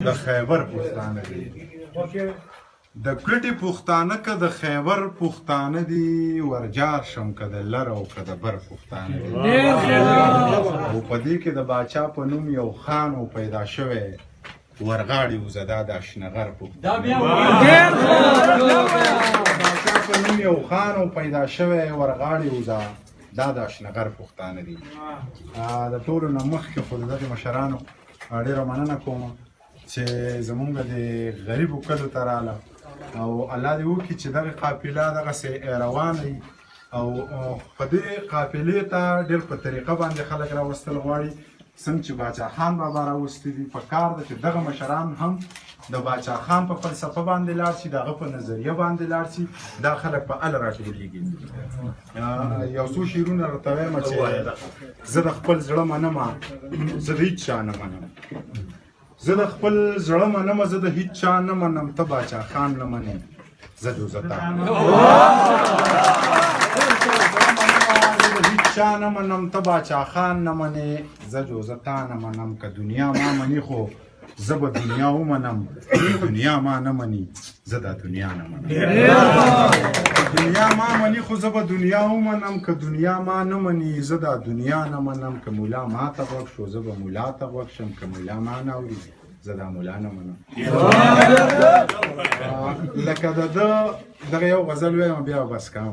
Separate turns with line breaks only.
د خیبر پښتانه دي د کوټي پښتانه که د خیبر پښتانه دي ورجار شم که د لر او که د بر پښتانه دي او په دې کې د باچا په نوم یو خان او پیدا شوی ورغاړي وزدا د اشنغر پښتانه باچا په نوم یو خان او پیدا شوی ورغاړي وزدا دا د اشنغر پښتانه دي د ټولو نه مخکې خو د دغې مشرانو ډېره مننه کوم چې زمونږ د غریبو کلو ته راله او الله دې وکړي چې دغه قافله دغسې روانه وي او په دې قافلې ته ډېر په طریقه باندې خلک راوستل غواړي څنګه چې باچا خان بابا راوستی دي په کار ده چې دغه مشران هم د باچا خان په فلسفه باندې لاړ شي د هغه په نظریه باندې لاړ شي دا خلک په اله راټولېږي یو څو شعرونه راته وایم چې زه د خپل زړه منم زه د هېڅ چا نه منم زه د خپل زړه منم زه د هېڅ چا نه منم ته باچا خان نه منې زه دوزتا چا نه منم ته باچا خان نه منې زه جوزتا نه منم که دنیا ما مني خو زه به دنیا ومنم دنیا ما نه مني زه دا دنیا نه منم دنیا ما مني خو زه به دنیا ومنم که دنیا ما نه مني زه دا دنیا نه منم که مولا ما ته غوږ شو زه به مولا ته غوږ شم که مولا ما نه اوري زه دا مولا نه منم لکه د ده دغه یو غزل وایم بیا بس کوم